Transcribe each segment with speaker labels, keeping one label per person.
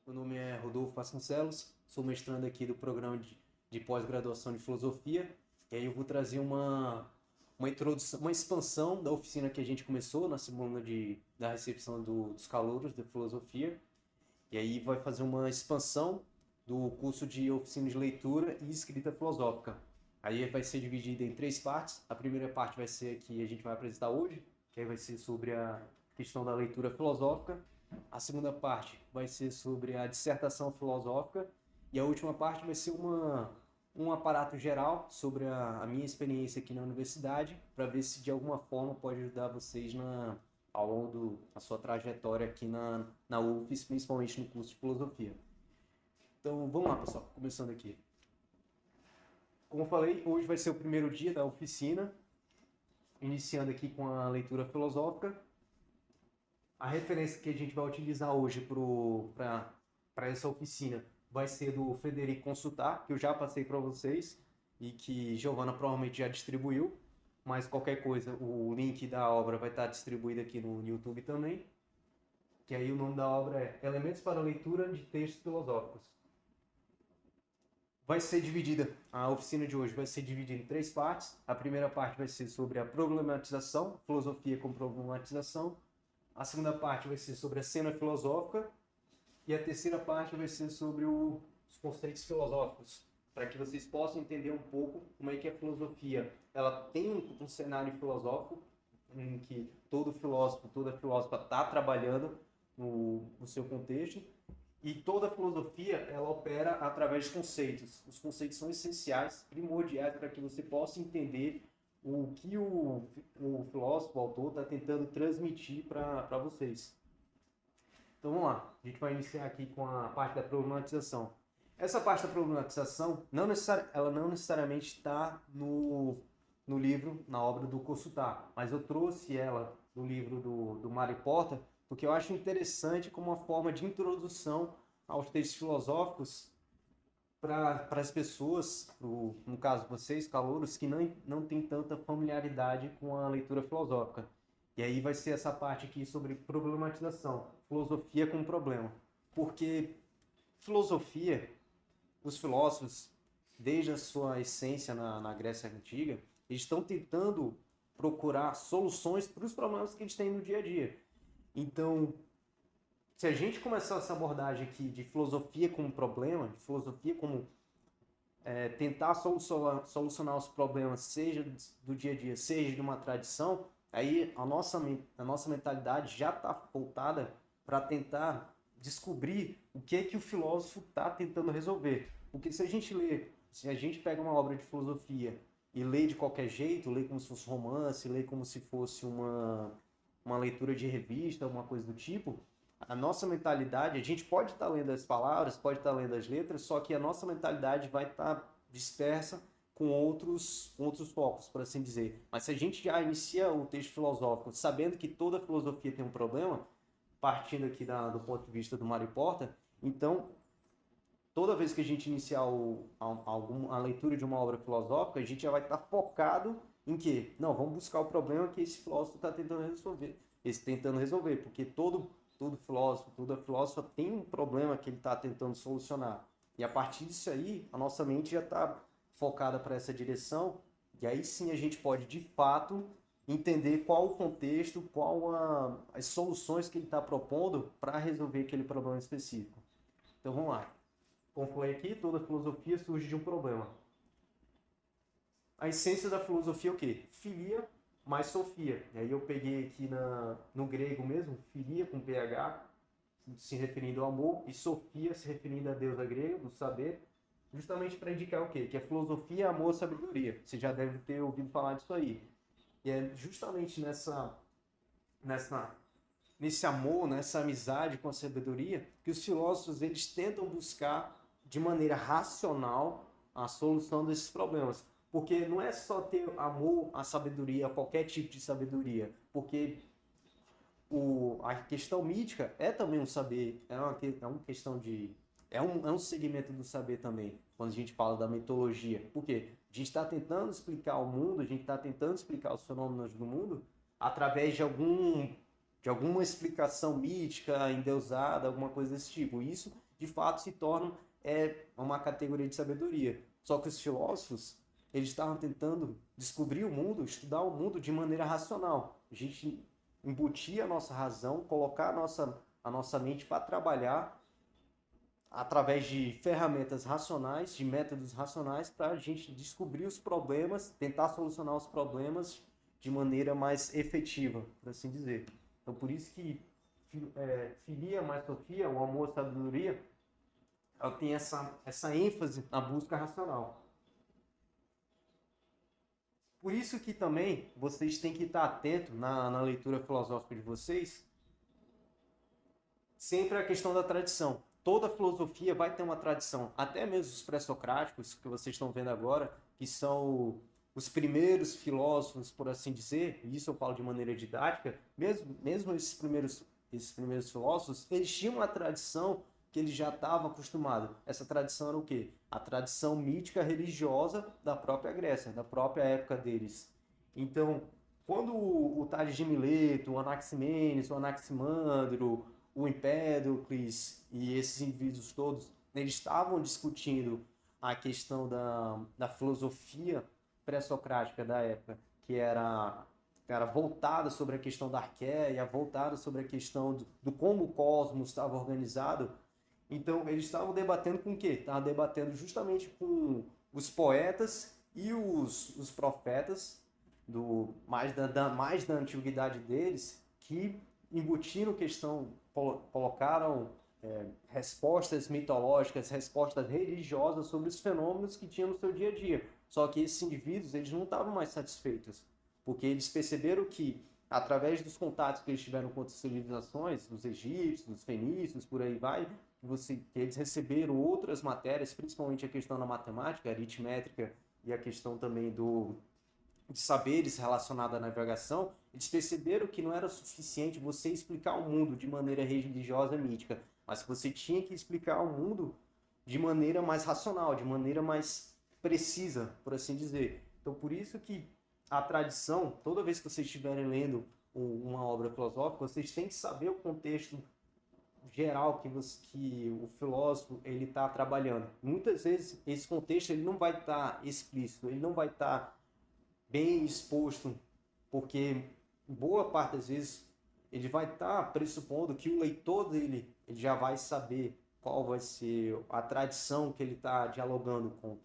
Speaker 1: Meu nome é Rodolfo Vasconcelos, sou mestrando aqui do programa de pós-graduação de filosofia. E aí eu vou trazer uma introdução, uma expansão da oficina que a gente começou na segunda da recepção dos calouros de filosofia. E aí vai fazer uma expansão do curso de oficina de leitura e escrita filosófica. Aí vai ser dividido em três partes. A primeira parte vai ser a que a gente vai apresentar hoje, que aí vai ser sobre a questão da leitura filosófica. A segunda parte vai ser sobre a dissertação filosófica. E a última parte vai ser um aparato geral sobre a minha experiência aqui na universidade, para ver se de alguma forma pode ajudar vocês ao longo da sua trajetória aqui na UFES, principalmente no curso de filosofia. Então vamos lá, pessoal, começando aqui. Como eu falei, hoje vai ser o primeiro dia da oficina, iniciando aqui com a leitura filosófica. A referência que a gente vai utilizar hoje para essa oficina vai ser do Frederico Consultar, que eu já passei para vocês e que Giovana provavelmente já distribuiu, mas qualquer coisa, o link da obra vai estar distribuído aqui no YouTube também, que aí o nome da obra é Elementos para a Leitura de Textos Filosóficos. Vai ser dividida, a oficina de hoje vai ser dividida em três partes. A primeira parte vai ser sobre a problematização, filosofia com problematização. A segunda parte vai ser sobre a cena filosófica. E a terceira parte vai ser sobre os conceitos filosóficos, para que vocês possam entender um pouco como é que a filosofia ela tem um cenário filosófico em que todo filósofo, toda filósofa está trabalhando no seu contexto, e toda filosofia ela opera através de conceitos. Os conceitos são essenciais, primordiais para que você possa entender o que o filósofo, o autor, está tentando transmitir para vocês. Então vamos lá, a gente vai iniciar aqui com a parte da problematização. Essa parte da problematização, ela não necessariamente está no livro, na obra do Consultar, mas eu trouxe ela no livro do Mário Porta, porque eu acho interessante como uma forma de introdução aos textos filosóficos para as pessoas, no caso vocês, calouros, que não têm tanta familiaridade com a leitura filosófica. E aí vai ser essa parte aqui sobre problematização, filosofia com problema. Porque filosofia, os filósofos, desde a sua essência na Grécia Antiga, eles estão tentando procurar soluções para os problemas que eles têm no dia a dia. Então, se a gente começar essa abordagem aqui de filosofia como problema, de filosofia como tentar solucionar os problemas, seja do dia a dia, seja de uma tradição, aí a nossa mentalidade já está voltada para tentar descobrir o que é que o filósofo está tentando resolver. Porque se a gente pega uma obra de filosofia e lê de qualquer jeito, lê como se fosse romance, lê como se fosse uma leitura de revista, alguma coisa do tipo, a nossa mentalidade, a gente pode estar lendo as palavras, pode estar lendo as letras, só que a nossa mentalidade vai estar dispersa com outros focos, por assim dizer. Mas se a gente já inicia o texto filosófico sabendo que toda filosofia tem um problema, partindo aqui do ponto de vista do Mário Porta, então toda vez que a gente iniciar a leitura de uma obra filosófica, a gente já vai estar focado em quê? Não, vamos buscar o problema que esse filósofo está tentando resolver, porque todo filósofo, toda filósofa tem um problema que ele está tentando solucionar. E a partir disso aí, a nossa mente já está focada para essa direção, e aí sim a gente pode, de fato, entender qual o contexto, as soluções que ele está propondo para resolver aquele problema específico. Então vamos lá. Como falei aqui, toda filosofia surge de um problema. A essência da filosofia é o quê? Filia mais sofia. E aí eu peguei aqui no grego mesmo, filia com PH, se referindo ao amor, e sofia se referindo à deusa grega, do saber, justamente para indicar o quê? Que a filosofia é amor e sabedoria. Você já deve ter ouvido falar disso aí. E é justamente nessa, nesse amor, nessa amizade com a sabedoria, que os filósofos eles tentam buscar de maneira racional a solução desses problemas. Porque não é só ter amor à sabedoria, a qualquer tipo de sabedoria, porque a questão mítica é também um saber, é uma questão de. É um segmento do saber também, quando a gente fala da mitologia. Por quê? A gente está tentando explicar o mundo, a gente está tentando explicar os fenômenos do mundo através de de alguma explicação mítica, endeusada, alguma coisa desse tipo. Isso, de fato, se torna uma categoria de sabedoria. Só que os filósofos, eles estavam tentando descobrir o mundo, estudar o mundo de maneira racional. A gente embutir a nossa razão, colocar a nossa mente para trabalhar através de ferramentas racionais, de métodos racionais, para a gente descobrir os problemas, tentar solucionar os problemas de maneira mais efetiva, por assim dizer. Então, por isso que filia mais Sofia, o amor à sabedoria, ela tem essa ênfase na busca racional. Por isso que também vocês têm que estar atentos na leitura filosófica de vocês, sempre a questão da tradição. Toda filosofia vai ter uma tradição, até mesmo os pré-socráticos, que vocês estão vendo agora, que são os primeiros filósofos, por assim dizer, e isso eu falo de maneira didática, mesmo esses primeiros filósofos, eles tinham uma tradição que eles já estavam acostumados. Essa tradição era o quê? A tradição mítica religiosa da própria Grécia, da própria época deles. Então, quando o Tales de Mileto, o Anaximenes, o Anaximandro, o Empédocles e esses indivíduos todos, eles estavam discutindo a questão da filosofia pré-socrática da época, que era voltada sobre a questão da arqueia, voltada sobre a questão do como o cosmos estava organizado. Então, eles estavam debatendo com o quê? Estavam debatendo justamente com os poetas e os profetas mais da antiguidade deles, que embutiram questão, colocaram respostas mitológicas, respostas religiosas sobre os fenômenos que tinham no seu dia a dia. Só que esses indivíduos, eles não estavam mais satisfeitos, porque eles perceberam que, através dos contatos que eles tiveram com outras civilizações, os egípcios, os fenícios, por aí vai, que eles receberam outras matérias, principalmente a questão da matemática, a aritmética e a questão também de saberes relacionados à navegação, eles perceberam que não era suficiente você explicar o mundo de maneira religiosa e mítica, mas que você tinha que explicar o mundo de maneira mais racional, de maneira mais precisa, por assim dizer. Então, por isso que a tradição, toda vez que vocês estiverem lendo uma obra filosófica, vocês têm que saber o contexto geral que o filósofo ele está trabalhando. Muitas vezes esse contexto ele não vai estar explícito, ele não vai estar bem exposto, porque boa parte das vezes ele vai estar pressupondo que o leitor dele ele já vai saber qual vai ser a tradição que ele está dialogando com.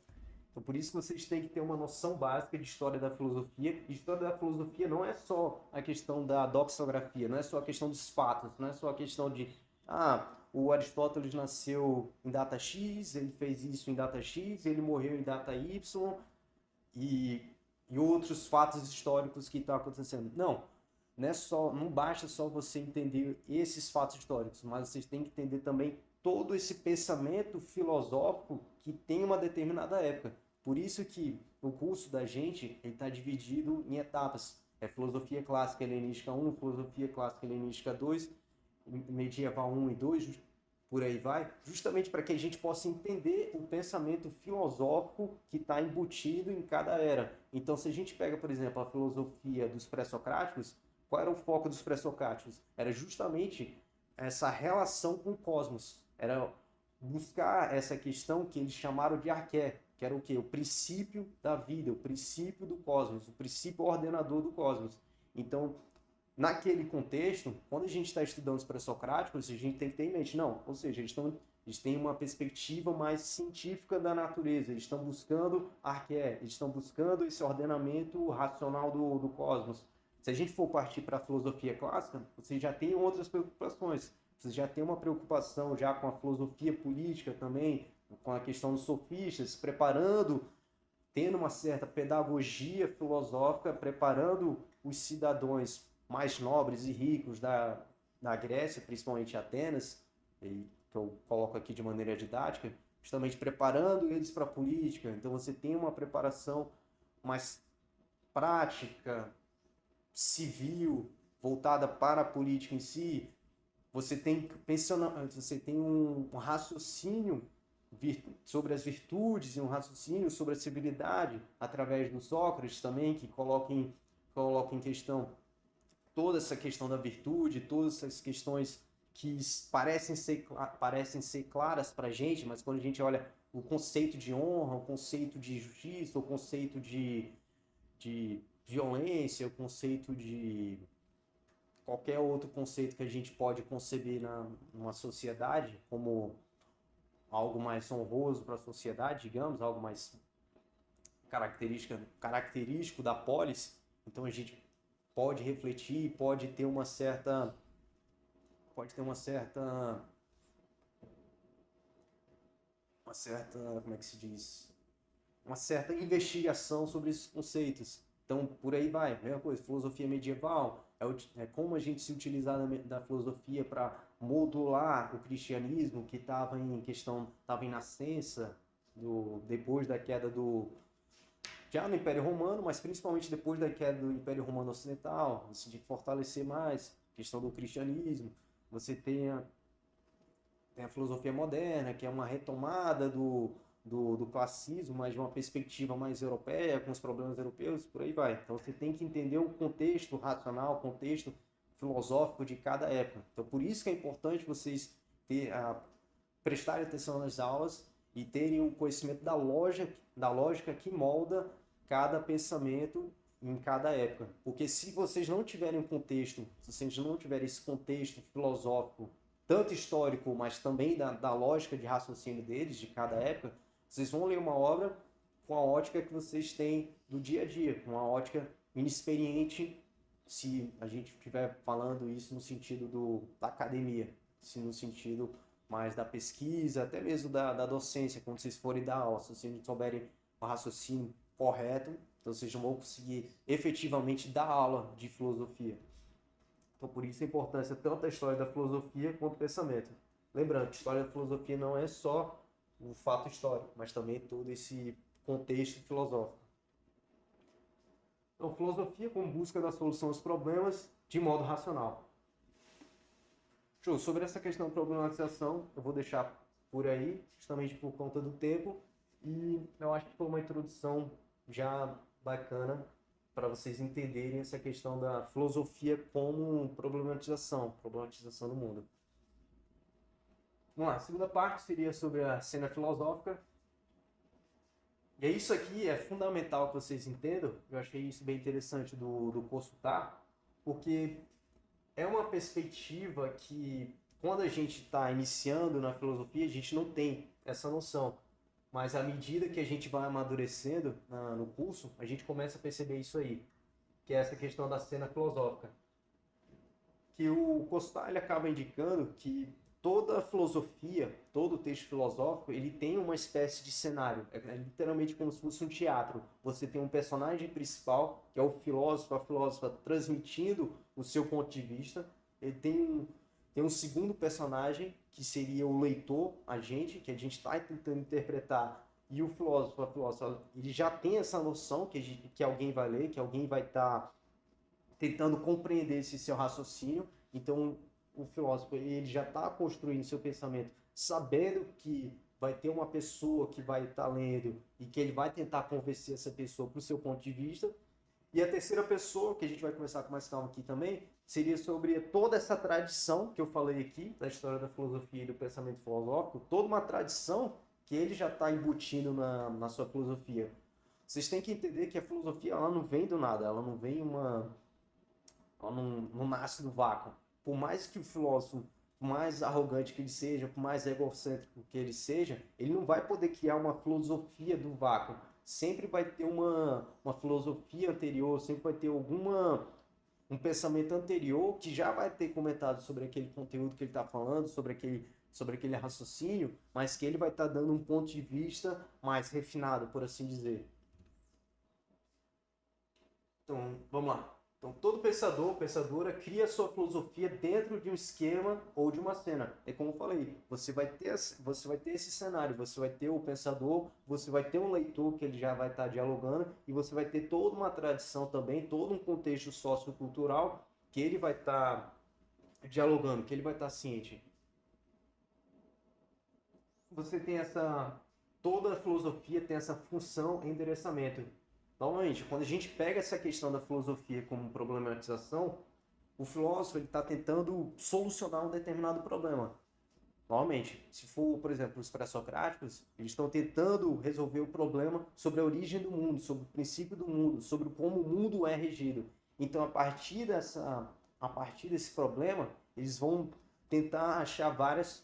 Speaker 1: Então, por isso que vocês têm que ter uma noção básica de história da filosofia. E história da filosofia não é só a questão da doxografia, não é só a questão dos fatos, não é só a questão de o Aristóteles nasceu em data X, ele fez isso em data X, ele morreu em data Y, e outros fatos históricos que estão acontecendo. Não basta só você entender esses fatos históricos, mas vocês têm que entender também todo esse pensamento filosófico que tem uma determinada época. Por isso que o curso da gente está dividido em etapas. É filosofia clássica helenística 1, filosofia clássica helenística 2, medieval 1 e 2, por aí vai, justamente para que a gente possa entender o pensamento filosófico que está embutido em cada era. Então, se a gente pega, por exemplo, a filosofia dos pré-socráticos, qual era o foco dos pré-socráticos? Era justamente essa relação com o cosmos. Era buscar essa questão que eles chamaram de arqué, que era o quê? O princípio da vida, o princípio do cosmos, o princípio ordenador do cosmos. Então, naquele contexto, quando a gente está estudando os pré-socráticos, a gente tem que ter em mente, ou seja, eles têm uma perspectiva mais científica da natureza, eles estão buscando arqué, eles estão buscando esse ordenamento racional do cosmos. Se a gente for partir para a filosofia clássica, você já tem outras preocupações, você já tem uma preocupação já com a filosofia política também, com a questão dos sofistas, preparando, tendo uma certa pedagogia filosófica, preparando os cidadãos mais nobres e ricos da Grécia, principalmente Atenas, que eu coloco aqui de maneira didática, justamente preparando eles para a política. Então você tem uma preparação mais prática, civil, voltada para a política em si. Você tem um raciocínio sobre as virtudes e um raciocínio sobre a civilidade através do Sócrates também, que coloca em questão toda essa questão da virtude, todas essas questões que parecem ser claras para a gente, mas quando a gente olha o conceito de honra, o conceito de justiça, o conceito de violência, o conceito de qualquer outro conceito que a gente pode conceber numa sociedade como algo mais honroso para a sociedade, digamos, algo mais característico da polis, então a gente pode refletir, como é que se diz? Uma certa investigação sobre esses conceitos. Então, por aí vai. Mesma coisa, filosofia medieval, como a gente se utilizar da filosofia para modular o cristianismo que estava em nascença, depois da queda já no Império Romano, mas principalmente depois da queda do Império Romano Ocidental, assim, de fortalecer mais a questão do cristianismo. Você tem a filosofia moderna, que é uma retomada do classicismo, mas de uma perspectiva mais europeia, com os problemas europeus, por aí vai. Então você tem que entender o contexto racional, o contexto filosófico de cada época. Então por isso que é importante vocês prestarem atenção nas aulas e terem o conhecimento da lógica que molda cada pensamento em cada época. Porque se vocês não tiverem um contexto, se vocês não tiverem esse contexto filosófico, tanto histórico, mas também da lógica de raciocínio deles, de cada época, vocês vão ler uma obra com a ótica que vocês têm do dia a dia, com uma ótica inexperiente, se a gente estiver falando isso no sentido da academia, se no sentido mais da pesquisa, até mesmo da docência, quando vocês forem dar aula, se vocês não souberem o raciocínio correto, então vocês não vão conseguir efetivamente dar aula de filosofia. Então, por isso a importância tanto da história da filosofia quanto do pensamento. Lembrando que a história da filosofia não é só o fato histórico, mas também todo esse contexto filosófico. Então, filosofia como busca da solução aos problemas de modo racional. Show. Sobre essa questão de problematização, eu vou deixar por aí, justamente por conta do tempo, e eu acho que foi uma introdução já bacana para vocês entenderem essa questão da filosofia como problematização do mundo. Vamos lá, a segunda parte seria sobre a cena filosófica. E isso aqui é fundamental que vocês entendam, eu achei isso bem interessante do consultar, porque é uma perspectiva que, quando a gente está iniciando na filosofia, a gente não tem essa noção. Mas à medida que a gente vai amadurecendo no curso, a gente começa a perceber isso aí, que é essa questão da cena filosófica. Que o Costar ele acaba indicando que toda filosofia, todo texto filosófico, ele tem uma espécie de cenário. É literalmente como se fosse um teatro. Você tem um personagem principal, que é o filósofo, a filósofa transmitindo o seu ponto de vista. Ele tem um segundo personagem, que seria o leitor, a gente, que a gente está tentando interpretar. E o filósofo, a filósofa, ele já tem essa noção que alguém vai ler, que alguém vai estar tentando compreender esse seu raciocínio. Então, o filósofo ele já está construindo seu pensamento sabendo que vai ter uma pessoa que vai estar lendo e que ele vai tentar convencer essa pessoa para o seu ponto de vista. E a terceira pessoa, que a gente vai conversar com mais calma aqui também, seria sobre toda essa tradição que eu falei aqui, da história da filosofia e do pensamento filosófico, toda uma tradição que ele já está embutindo na sua filosofia. Vocês têm que entender que a filosofia ela não vem do nada, ela não vem ela não nasce do vácuo. Por mais que o filósofo, por mais arrogante que ele seja, por mais egocêntrico que ele seja, ele não vai poder criar uma filosofia do vácuo. Sempre vai ter uma filosofia anterior, sempre vai ter um pensamento anterior que já vai ter comentado sobre aquele conteúdo que ele está falando, sobre aquele raciocínio, mas que ele vai estar dando um ponto de vista mais refinado, por assim dizer. Então, vamos lá. Então, todo pensador, pensadora, cria sua filosofia dentro de um esquema ou de uma cena. É como eu falei, você vai ter esse cenário, você vai ter o pensador, você vai ter um leitor que ele já vai estar dialogando e você vai ter toda uma tradição também, todo um contexto sociocultural que ele vai estar dialogando, que ele vai estar ciente. Você tem toda a filosofia tem essa função em endereçamento. Normalmente, quando a gente pega essa questão da filosofia como problematização, o filósofo está tentando solucionar um determinado problema. Normalmente, se for, por exemplo, os pré-socráticos, eles estão tentando resolver o problema sobre a origem do mundo, sobre o princípio do mundo, sobre como o mundo é regido. Então, a partir desse problema, eles vão tentar achar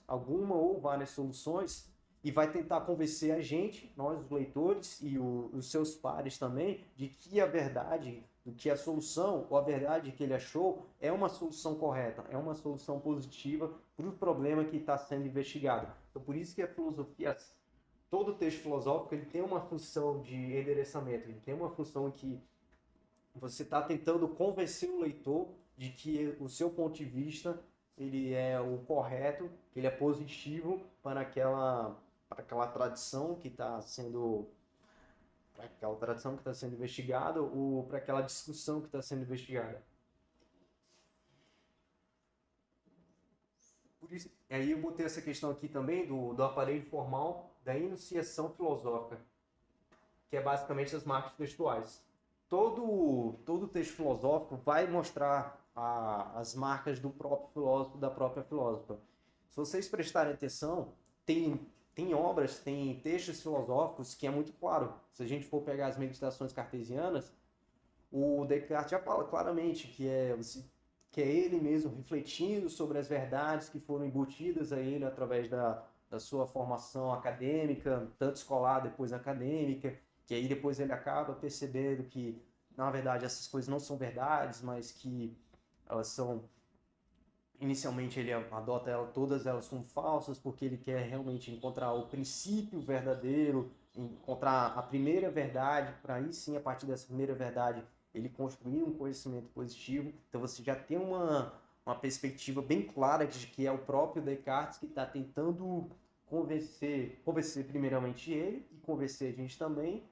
Speaker 1: alguma ou várias soluções e vai tentar convencer a gente, nós os leitores e os seus pares também, de que a verdade, de que a solução ou a verdade que ele achou é uma solução correta, é uma solução positiva para o problema que está sendo investigado. Então, por isso que a filosofia, todo texto filosófico, ele tem uma função de endereçamento, ele tem uma função que você está tentando convencer o leitor de que o seu ponto de vista ele é o correto, que ele é positivo para aquela tradição que está sendo investigada ou para aquela discussão que está sendo investigada. Por isso, aí eu botei essa questão aqui também do aparelho formal da enunciação filosófica, que é basicamente as marcas textuais. Todo texto filosófico vai mostrar as marcas do próprio filósofo, da própria filósofa. Se vocês prestarem atenção, tem obras, tem textos filosóficos que é muito claro. Se a gente for pegar as meditações cartesianas, o Descartes já fala claramente que é ele mesmo refletindo sobre as verdades que foram embutidas a ele através da sua formação acadêmica, tanto escolar, depois acadêmica, que aí depois ele acaba percebendo que, na verdade, essas coisas não são verdades, mas que elas são... Inicialmente ele adota todas elas como falsas, porque ele quer realmente encontrar o princípio verdadeiro, encontrar a primeira verdade, para aí sim, a partir dessa primeira verdade, ele construir um conhecimento positivo. Então você já tem uma perspectiva bem clara de que é o próprio Descartes que está tentando convencer primeiramente ele e convencer a gente também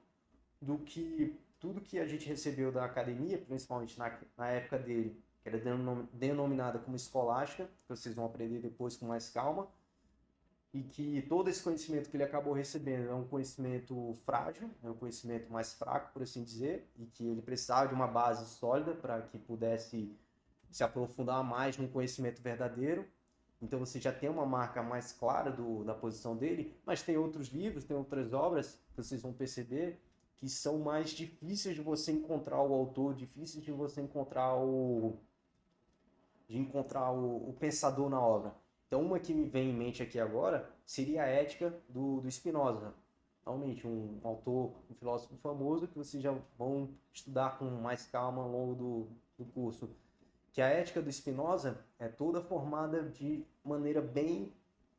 Speaker 1: do que tudo que a gente recebeu da academia, principalmente na época dele, que era denominada como escolástica, que vocês vão aprender depois com mais calma, e que todo esse conhecimento que ele acabou recebendo é um conhecimento frágil, é um conhecimento mais fraco, por assim dizer, e que ele precisava de uma base sólida para que pudesse se aprofundar mais num conhecimento verdadeiro. Então você já tem uma marca mais clara da posição dele, mas tem outros livros, tem outras obras que vocês vão perceber que são mais difíceis de você encontrar o autor, difíceis de você encontrar o pensador na obra. Então, uma que me vem em mente aqui agora seria a Ética do Spinoza. Realmente, um autor, um filósofo famoso que vocês já vão estudar com mais calma ao longo do curso. Que a Ética do Spinoza é toda formada de maneira bem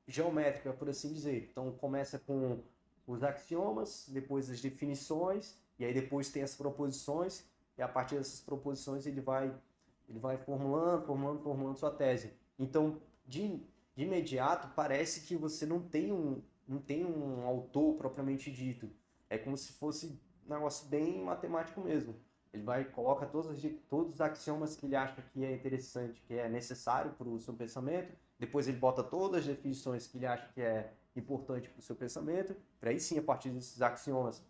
Speaker 1: geométrica, por assim dizer. Então, começa com os axiomas, depois as definições, e aí depois tem as proposições, e a partir dessas proposições ele vai formulando sua tese. Então, de imediato, parece que você não tem um autor propriamente dito. É como se fosse um negócio bem matemático mesmo. Ele coloca todos os axiomas que ele acha que é interessante, que é necessário para o seu pensamento. Depois ele bota todas as definições que ele acha que é importante para o seu pensamento. Para aí sim, a partir desses axiomas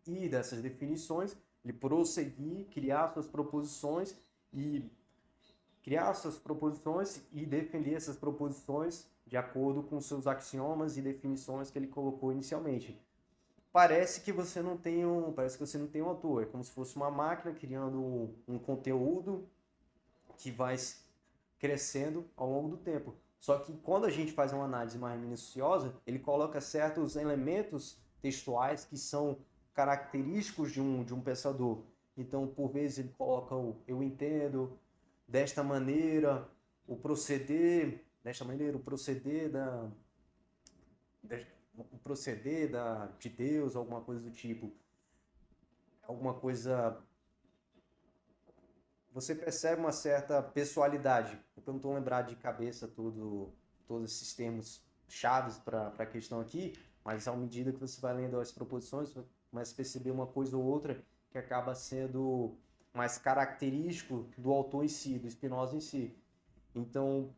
Speaker 1: e dessas definições, ele prosseguir, criar suas proposições e defender essas proposições de acordo com seus axiomas e definições que ele colocou inicialmente. Parece que você não tem um autor, é como se fosse uma máquina criando um conteúdo que vai crescendo ao longo do tempo. Só que quando a gente faz uma análise mais minuciosa, ele coloca certos elementos textuais que são característicos de um pensador. Então, por vezes, ele coloca o eu entendo, desta maneira, o proceder de Deus, alguma coisa do tipo. Alguma coisa... Você percebe uma certa pessoalidade. Eu não estou lembrado de cabeça todos esses termos chaves para a questão aqui, mas à medida que você vai lendo as proposições, você começa a perceber uma coisa ou outra que acaba sendo mais característico do autor em si, do Spinoza em si. Então,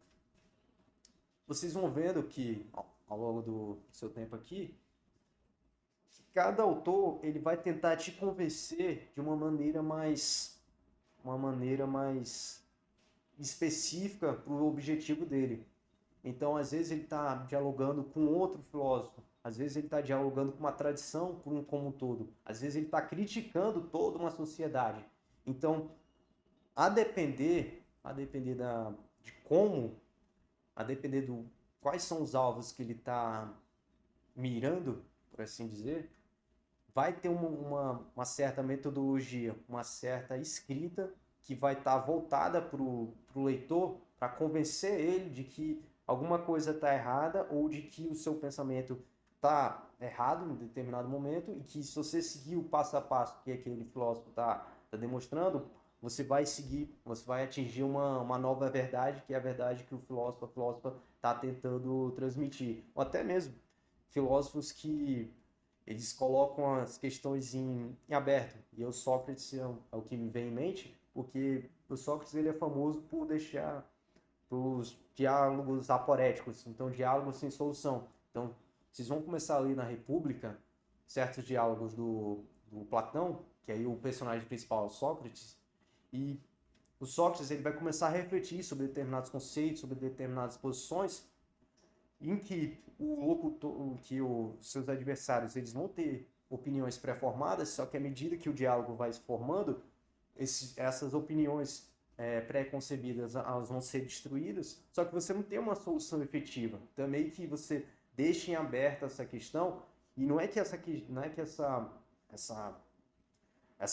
Speaker 1: vocês vão vendo que, ao longo do seu tempo aqui, que cada autor ele vai tentar te convencer de uma maneira mais específica para o objetivo dele. Então, às vezes, ele está dialogando com outro filósofo, às vezes, ele está dialogando com uma tradição como um todo, às vezes, ele está criticando toda uma sociedade. Então, a depender de como, a depender do quais são os alvos que ele está mirando, por assim dizer, vai ter uma certa metodologia, uma certa escrita que vai estar voltada para o leitor, para convencer ele de que alguma coisa está errada ou de que o seu pensamento está errado em determinado momento e que se você seguir o passo a passo que aquele filósofo está demonstrando, você vai seguir, você vai atingir uma nova verdade, que é a verdade que o filósofo, a filósofa está tentando transmitir. Ou até mesmo filósofos que eles colocam as questões em aberto. E o Sócrates é o que me vem em mente, porque o Sócrates ele é famoso por deixar os diálogos aporéticos, então diálogos sem solução. Então, vocês vão começar ali na República, certos diálogos do Platão, que aí o personagem principal é o Sócrates, e o Sócrates ele vai começar a refletir sobre determinados conceitos, sobre determinadas posições, em que o locutor, que os seus adversários eles vão ter opiniões pré-formadas, só que à medida que o diálogo vai se formando, essas opiniões pré-concebidas elas vão ser destruídas, só que você não tem uma solução efetiva. Também que você deixe em aberta essa questão, e não é que essa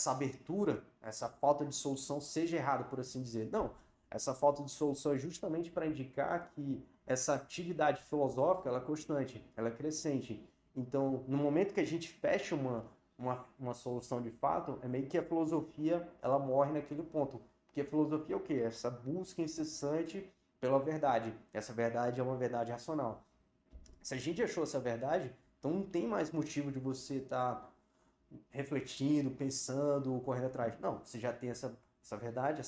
Speaker 1: abertura, essa falta de solução seja errada, por assim dizer. Não, essa falta de solução é justamente para indicar que essa atividade filosófica ela é constante, ela é crescente. Então, no momento que a gente fecha uma solução de fato, é meio que a filosofia ela morre naquele ponto. Porque a filosofia é o quê? Essa busca incessante pela verdade. Essa verdade é uma verdade racional. Se a gente achou essa verdade, então não tem mais motivo de você estar refletindo, pensando, correndo atrás. Não, você já tem essa verdade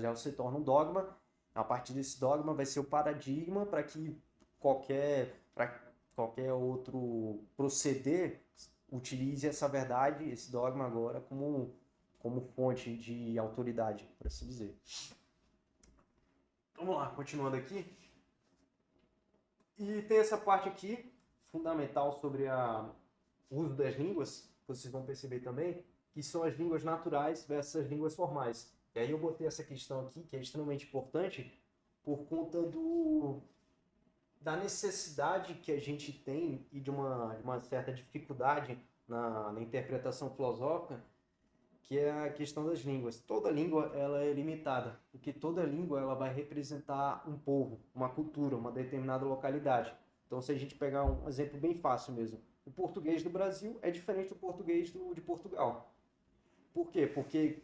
Speaker 1: ela se torna um dogma. A partir desse dogma vai ser o paradigma para que qualquer outro proceder utilize essa verdade, esse dogma agora como fonte de autoridade, por assim dizer. Vamos lá, continuando aqui. E tem essa parte aqui, fundamental sobre o uso das línguas, vocês vão perceber também, que são as línguas naturais versus as línguas formais. E aí eu botei essa questão aqui, que é extremamente importante, por conta da necessidade que a gente tem e de uma certa dificuldade na interpretação filosófica, que é a questão das línguas. Toda língua ela é limitada, porque toda língua ela vai representar um povo, uma cultura, uma determinada localidade. Então, se a gente pegar um exemplo bem fácil mesmo, o português do Brasil é diferente do português de Portugal. Por quê? Porque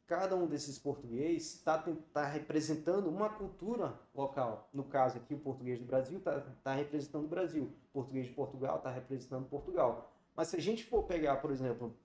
Speaker 1: cada um desses portugueses está representando uma cultura local. No caso aqui, o português do Brasil está representando o Brasil, o português de Portugal está representando Portugal. Mas se a gente for pegar, por exemplo,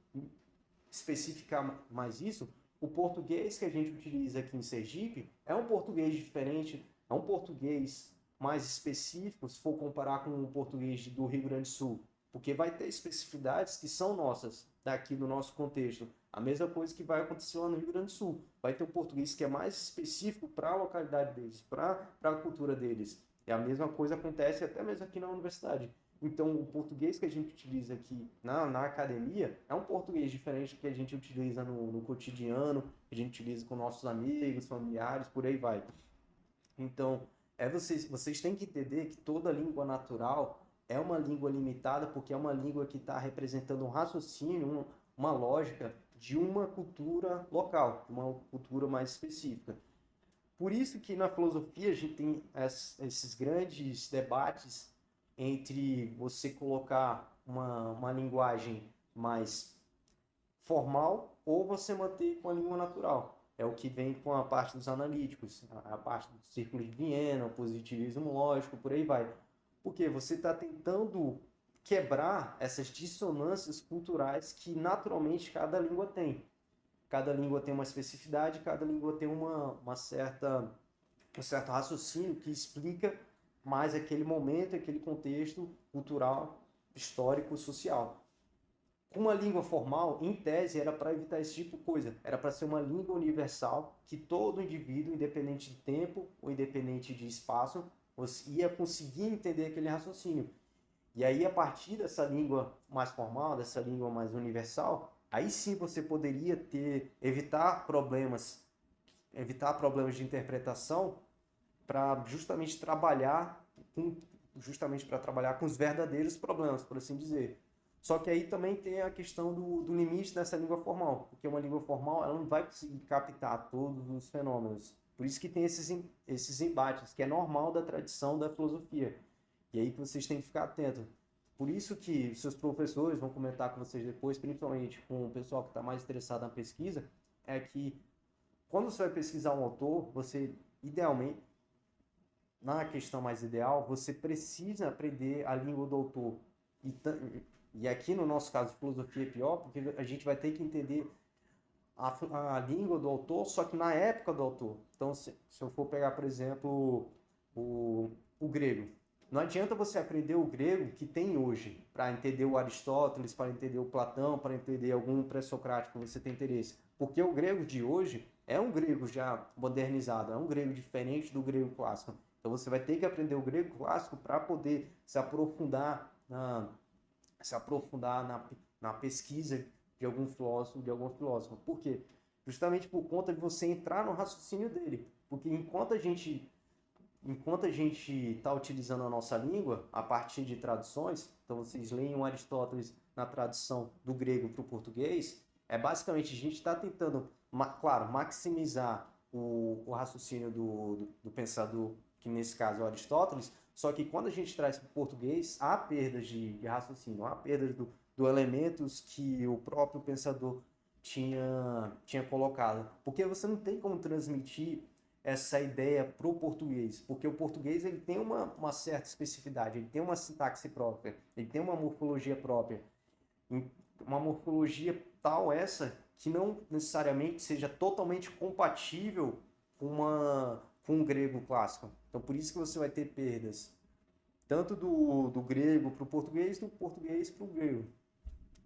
Speaker 1: especificar mais isso, o português que a gente utiliza aqui em Sergipe é um português diferente, é um português mais específico, se for comparar com o português do Rio Grande do Sul, porque vai ter especificidades que são nossas, daqui do nosso contexto. A mesma coisa que vai acontecer lá no Rio Grande do Sul. Vai ter um português que é mais específico para a localidade deles, para a cultura deles. E a mesma coisa acontece até mesmo aqui na universidade. Então, o português que a gente utiliza aqui na academia é um português diferente do que a gente utiliza no cotidiano, que a gente utiliza com nossos amigos, familiares, por aí vai. Então, vocês têm que entender que toda língua natural é uma língua limitada, porque é uma língua que está representando um raciocínio, uma lógica de uma cultura local, uma cultura mais específica. Por isso que na filosofia a gente tem esses grandes debates entre você colocar uma linguagem mais formal ou você manter com a língua natural. É o que vem com a parte dos analíticos, a parte do círculo de Viena, o positivismo lógico, por aí vai. Porque você está tentando quebrar essas dissonâncias culturais que naturalmente cada língua tem. Cada língua tem uma especificidade, cada língua tem um certo raciocínio que explica mais aquele momento, aquele contexto cultural, histórico, social. uma língua formal, em tese, era para evitar esse tipo de coisa. Era para ser uma língua universal que todo indivíduo, independente de tempo ou independente de espaço, ia conseguir entender aquele raciocínio. E aí, a partir dessa língua mais formal, dessa língua mais universal, aí sim você poderia evitar problemas de interpretação para justamente para trabalhar com os verdadeiros problemas, por assim dizer. Só que aí também tem a questão do limite dessa língua formal, porque uma língua formal ela não vai conseguir captar todos os fenômenos. Por isso que tem esses embates, que é normal da tradição da filosofia. E aí que vocês têm que ficar atentos. Por isso que seus professores vão comentar com vocês depois, principalmente com o pessoal que está mais interessado na pesquisa, é que quando você vai pesquisar um autor, você, idealmente, na questão mais ideal, você precisa aprender a língua do autor. E, e aqui no nosso caso, filosofia é pior, porque a gente vai ter que entender a língua do autor, só que na época do autor. Então, se eu for pegar, por exemplo, o grego, não adianta você aprender o grego que tem hoje, para entender o Aristóteles, para entender o Platão, para entender algum pré-socrático que você tem interesse. Porque o grego de hoje é um grego já modernizado, é um grego diferente do grego clássico. Então você vai ter que aprender o grego clássico para poder se aprofundar na pesquisa de algum filósofo, de algum filósofo. Por quê? Justamente por conta de você entrar no raciocínio dele. Porque enquanto a gente está utilizando a nossa língua a partir de traduções, então vocês leem o Aristóteles na tradução do grego para o português, basicamente a gente está tentando, claro, maximizar o raciocínio do pensador, que nesse caso é o Aristóteles, só que quando a gente traz para o português, há perdas de raciocínio, há perdas do elementos que o próprio pensador tinha colocado. Porque você não tem como transmitir essa ideia para o português, porque o português ele tem uma certa especificidade, ele tem uma sintaxe própria, ele tem uma morfologia própria, uma morfologia tal essa que não necessariamente seja totalmente compatível com o grego clássico. Então por isso que você vai ter perdas, tanto do grego para o português, do português para o grego.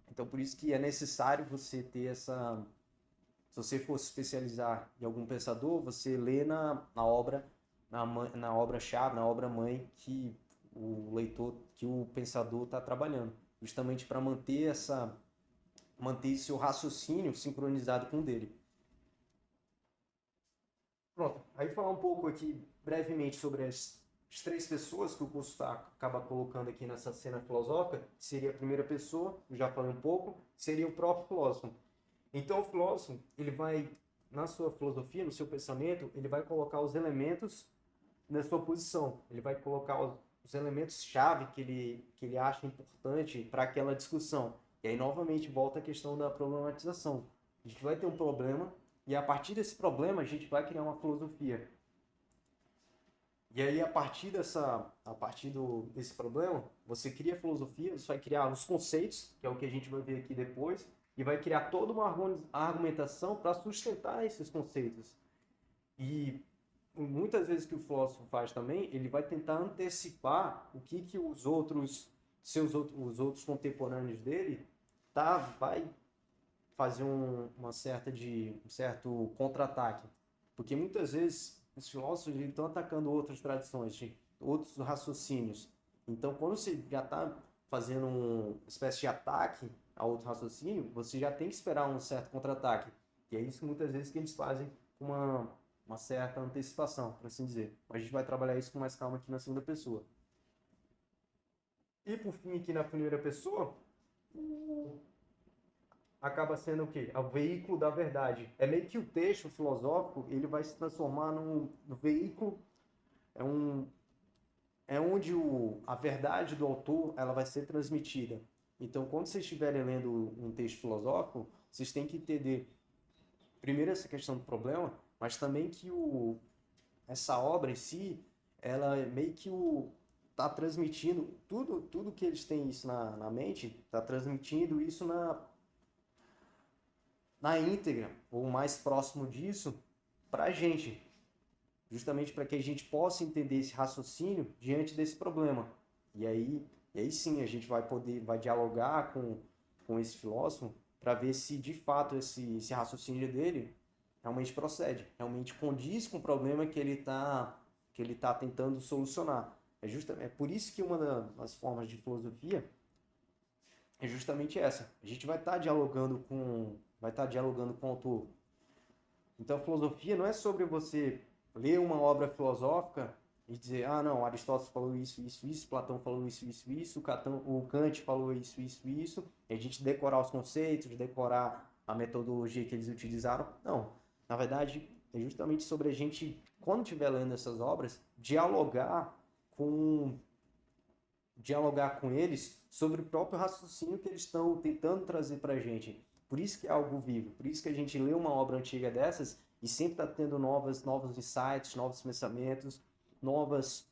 Speaker 1: Então por isso que é necessário você ter essa. Se você for se especializar em algum pensador, você lê na obra, na obra-chave, na obra-mãe que o leitor, que o pensador está trabalhando, justamente para manter esse seu raciocínio sincronizado com o dele. Pronto, aí falar um pouco aqui brevemente sobre as três pessoas que o curso acaba colocando aqui nessa cena filosófica, seria a primeira pessoa, já falei um pouco, seria o próprio filósofo. Então o filósofo, ele vai, na sua filosofia, no seu pensamento, ele vai colocar os elementos na sua posição. Ele vai colocar os elementos-chave que ele acha importante para aquela discussão. E aí, novamente, volta a questão da problematização. A gente vai ter um problema e, a partir desse problema, a gente vai criar uma filosofia. E aí, a partir desse problema, você cria a filosofia, você vai criar os conceitos, que é o que a gente vai ver aqui depois, e vai criar toda uma argumentação para sustentar esses conceitos. E muitas vezes que o filósofo faz também, ele vai tentar antecipar o que os outros contemporâneos dele vai fazer um certo contra-ataque. Porque muitas vezes os filósofos estão atacando outras tradições, outros raciocínios. Então, quando você já está fazendo uma espécie de ataque a outro raciocínio, você já tem que esperar um certo contra-ataque. E é isso muitas vezes que eles fazem com uma certa antecipação, por assim dizer. Mas a gente vai trabalhar isso com mais calma aqui na segunda pessoa. E por fim, aqui na primeira pessoa, acaba sendo o quê? É o veículo da verdade. É meio que o texto filosófico, ele vai se transformar no veículo, é onde a verdade do autor ela vai ser transmitida. Então, quando vocês estiverem lendo um texto filosófico, vocês têm que entender, primeiro, essa questão do problema, mas também que essa obra em si, ela é meio que está transmitindo tudo que eles têm isso na mente, está transmitindo isso na íntegra, ou mais próximo disso, para a gente, justamente para que a gente possa entender esse raciocínio diante desse problema. E aí sim a gente vai dialogar com esse filósofo para ver se de fato esse raciocínio dele realmente procede, realmente condiz com o problema que ele tá tentando solucionar. É por isso que uma das formas de filosofia é justamente essa. A gente vai estar dialogando com o autor. Então, a filosofia não é sobre você ler uma obra filosófica e dizer, ah, não, Aristóteles falou isso, isso, isso, Platão falou isso, isso, isso, o Kant falou isso, isso, isso, e a gente decorar os conceitos, decorar a metodologia que eles utilizaram. Não. Na verdade, é justamente sobre a gente, quando estiver lendo essas obras, com dialogar com eles sobre o próprio raciocínio que eles estão tentando trazer para a gente. Por isso que é algo vivo, por isso que a gente lê uma obra antiga dessas e sempre está tendo novos insights, novos pensamentos, novos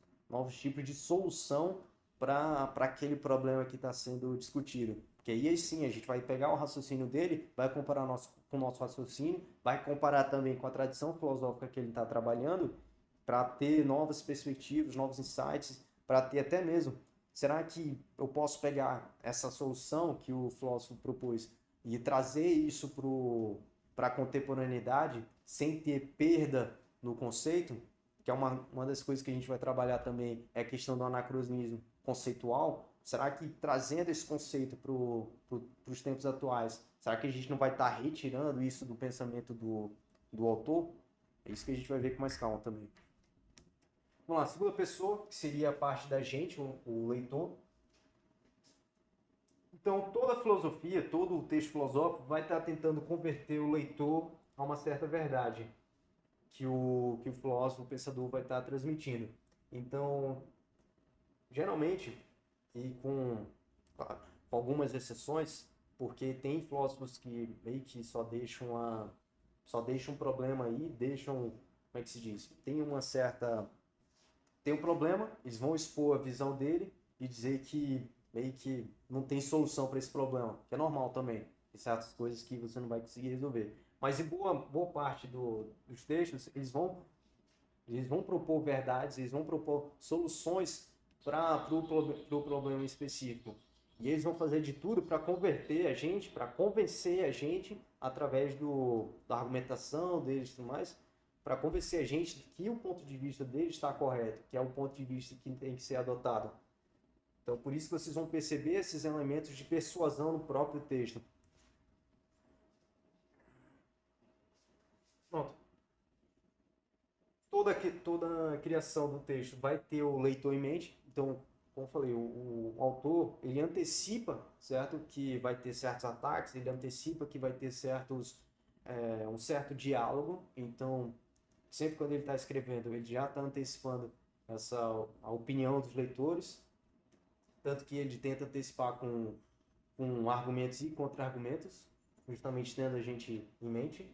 Speaker 1: tipos de solução para aquele problema que está sendo discutido. Porque aí sim a gente vai pegar o raciocínio dele, vai comparar com o nosso raciocínio, vai comparar também com a tradição filosófica que ele está trabalhando, para ter novas perspectivas, novos insights, para ter até mesmo, será que eu posso pegar essa solução que o filósofo propôs e trazer isso para a contemporaneidade sem ter perda no conceito? Que é uma das coisas que a gente vai trabalhar também, é a questão do anacronismo conceitual. Será que trazendo esse conceito para os tempos atuais, será que a gente não vai estar retirando isso do pensamento do autor? É isso que a gente vai ver com mais calma também. Vamos lá, segunda pessoa, que seria a parte da gente, o leitor. Então, toda a filosofia, todo o texto filosófico vai estar tentando converter o leitor a uma certa verdade que o filósofo, o pensador vai estar transmitindo. Então, geralmente, e claro, com algumas exceções, porque tem filósofos que meio que só deixam um problema aí, como é que se diz? Tem um problema, eles vão expor a visão dele e dizer que meio que não tem solução para esse problema, que é normal também. Tem certas coisas que você não vai conseguir resolver. Mas em boa parte dos textos, eles vão propor verdades, eles vão propor soluções para o problema específico. E eles vão fazer de tudo para converter a gente, para convencer a gente, através da argumentação deles e tudo mais, para convencer a gente de que o ponto de vista deles está correto, que é o ponto de vista que tem que ser adotado. Então, por isso que vocês vão perceber esses elementos de persuasão no próprio texto. Pronto. Toda a criação do texto vai ter o leitor em mente. Então, como eu falei, o autor, ele antecipa, certo? Que vai ter certos ataques, ele antecipa que vai ter um certo diálogo. Então, sempre quando ele está escrevendo, ele já está antecipando a opinião dos leitores, tanto que ele tenta antecipar com argumentos e contra-argumentos, justamente tendo a gente em mente.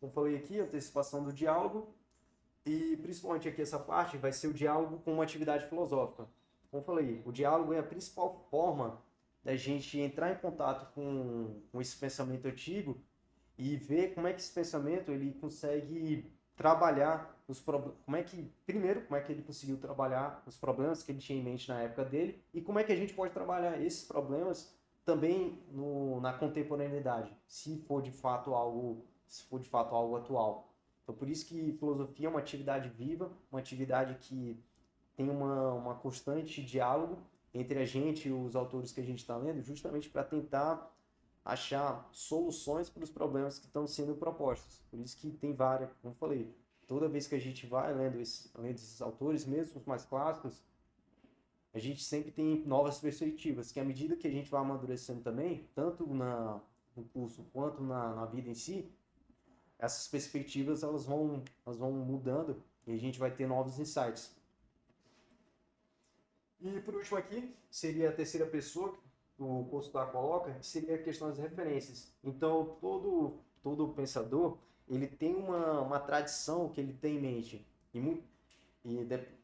Speaker 1: Como falei aqui, antecipação do diálogo, e principalmente aqui essa parte vai ser o diálogo com uma atividade filosófica. Como falei, o diálogo é a principal forma da gente entrar em contato com esse pensamento antigo e ver como é que esse pensamento ele consegue trabalhar como é que ele conseguiu trabalhar os problemas que ele tinha em mente na época dele e como é que a gente pode trabalhar esses problemas também na contemporaneidade, se for de fato algo atual. Então, por isso que filosofia é uma atividade viva, uma atividade que tem uma constante diálogo entre a gente e os autores que a gente está lendo, justamente para tentar achar soluções para os problemas que estão sendo propostos. Por isso que tem várias, como eu falei, toda vez que a gente vai lendo esses autores, mesmo os mais clássicos, a gente sempre tem novas perspectivas, que à medida que a gente vai amadurecendo também, tanto no curso quanto na vida em si, essas perspectivas elas vão mudando e a gente vai ter novos insights. E por último aqui, seria a terceira pessoa, que o curso da coloca, que seria a questão das referências. Então, todo pensador, ele tem uma tradição que ele tem em mente.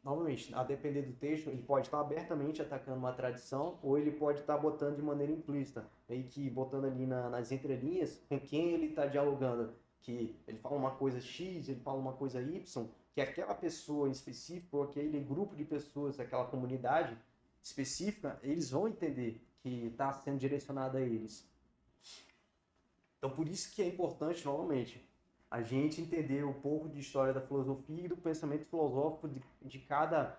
Speaker 1: Novamente, a depender do texto, ele pode estar abertamente atacando uma tradição ou ele pode estar botando de maneira implícita, meio que botando ali nas entrelinhas com quem ele está dialogando. Que ele fala uma coisa X, ele fala uma coisa Y, que aquela pessoa em específico, ou aquele grupo de pessoas, aquela comunidade, específica, eles vão entender que está sendo direcionado a eles. Então, por isso que é importante, novamente, a gente entender um pouco de história da filosofia e do pensamento filosófico de cada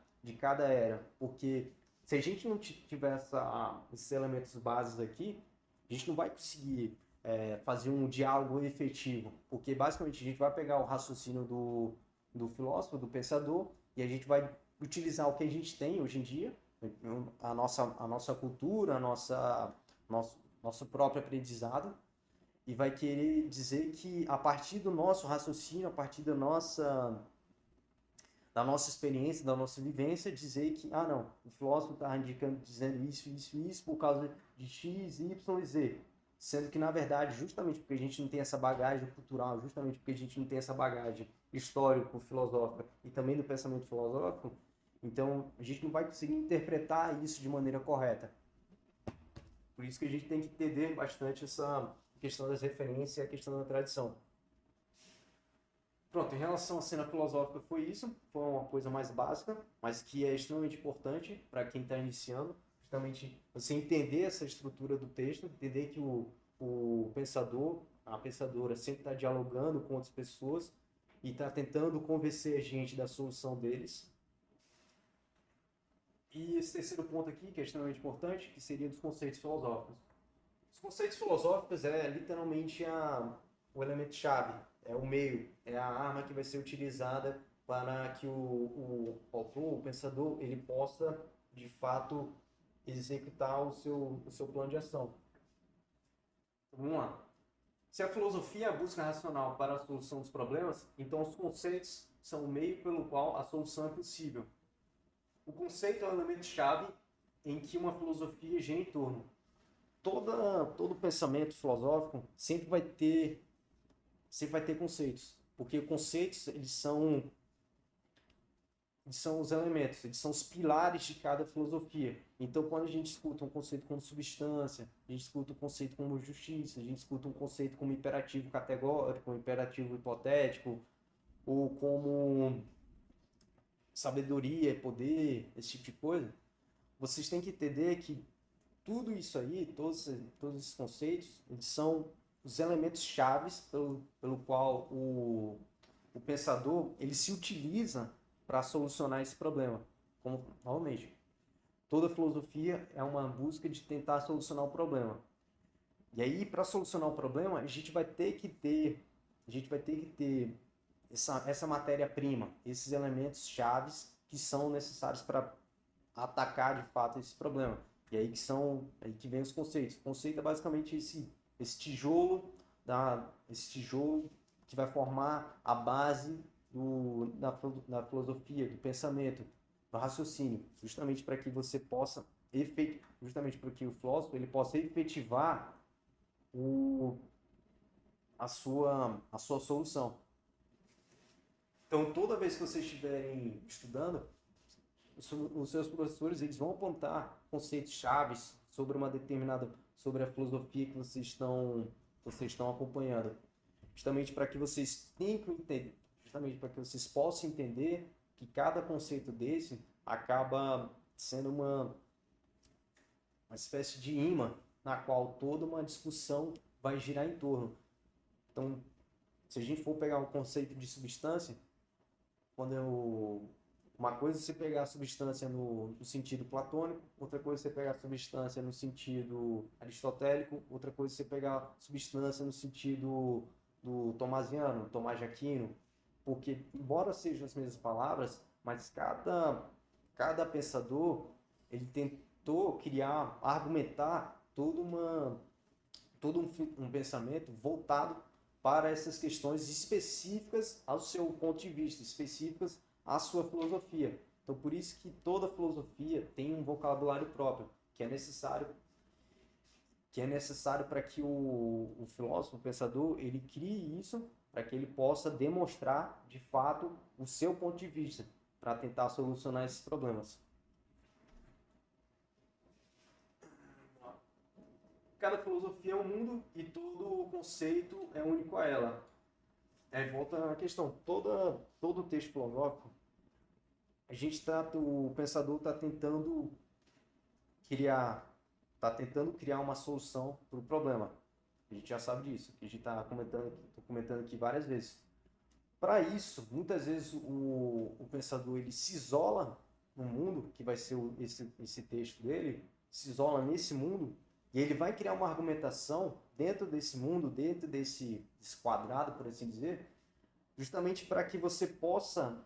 Speaker 1: era. Porque se a gente não tiver esses elementos básicos aqui, a gente não vai conseguir fazer um diálogo efetivo. Porque, basicamente, a gente vai pegar o raciocínio do filósofo, do pensador, e a gente vai utilizar o que a gente tem hoje em dia, a nossa cultura, nosso próprio aprendizado, e vai querer dizer que a partir do nosso raciocínio, a partir da nossa experiência, da nossa vivência, dizer que, não, o filósofo está indicando, dizendo isso, por causa de X, Y e Z. Sendo que, na verdade, justamente porque a gente não tem essa bagagem cultural, justamente porque a gente não tem essa bagagem histórico-filosófica e também do pensamento filosófico, então a gente não vai conseguir interpretar isso de maneira correta. Por isso que a gente tem que entender bastante essa questão das referências e a questão da tradição. Pronto, em relação à cena filosófica foi isso, foi uma coisa mais básica, mas que é extremamente importante para quem está iniciando, justamente você entender essa estrutura do texto, entender que o pensador, a pensadora sempre está dialogando com outras pessoas e está tentando convencer a gente da solução deles. E esse terceiro ponto aqui, que é extremamente importante, que seria dos conceitos filosóficos. Os conceitos filosóficos é literalmente o elemento-chave, é o meio, é a arma que vai ser utilizada para que o autor, o pensador, ele possa, de fato, executar o seu plano de ação. Então, vamos lá. Se a filosofia é a busca racional para a solução dos problemas, então os conceitos são o meio pelo qual a solução é possível. O conceito é o elemento-chave em que uma filosofia gira em torno. Todo pensamento filosófico sempre vai ter conceitos, porque conceitos eles são os elementos, eles são os pilares de cada filosofia. Então, quando a gente escuta um conceito como substância, a gente escuta um conceito como justiça, a gente escuta um conceito como imperativo categórico, imperativo hipotético, ou como sabedoria e poder, esse tipo de coisa, vocês têm que entender que tudo isso aí, todos esses conceitos, eles são os elementos chaves pelo qual o pensador ele se utiliza para solucionar esse problema. Como, novamente, toda filosofia é uma busca de tentar solucionar o problema. E aí, para solucionar o problema, a gente vai ter que ter essa matéria-prima, esses elementos chaves que são necessários para atacar de fato esse problema. E aí que vem os conceitos. O conceito é basicamente esse tijolo que vai formar a base da filosofia, do pensamento, do raciocínio, justamente para que você possa justamente para que o filósofo ele possa efetivar a sua solução. Então, toda vez que vocês estiverem estudando, os seus professores eles vão apontar conceitos chaves sobre a filosofia que vocês estão acompanhando, justamente para que vocês tenham que entender, justamente para que vocês possam entender que cada conceito desse acaba sendo uma espécie de imã na qual toda uma discussão vai girar em torno. Então, se a gente for pegar o conceito de substância, uma coisa é você pegar a substância no sentido platônico, outra coisa é você pegar a substância no sentido aristotélico, outra coisa é você pegar a substância no sentido do tomasiano, Tomás de Aquino, porque, embora sejam as mesmas palavras, mas cada pensador ele tentou argumentar todo um pensamento voltado para essas questões específicas ao seu ponto de vista, específicas à sua filosofia. Então, por isso que toda filosofia tem um vocabulário próprio, que é necessário para que o filósofo, o pensador, ele crie isso, para que ele possa demonstrar, de fato, o seu ponto de vista, para tentar solucionar esses problemas. Cada filosofia é um mundo e todo conceito é único a ela. Volta à questão, todo texto filosófico, o pensador está tentando tá tentando criar uma solução para o problema. A gente já sabe disso, que a gente está comentando aqui várias vezes. Para isso, muitas vezes o pensador ele se isola no mundo, que vai ser esse texto dele, se isola nesse mundo, e ele vai criar uma argumentação dentro desse mundo, dentro desse quadrado, por assim dizer, justamente para que você possa,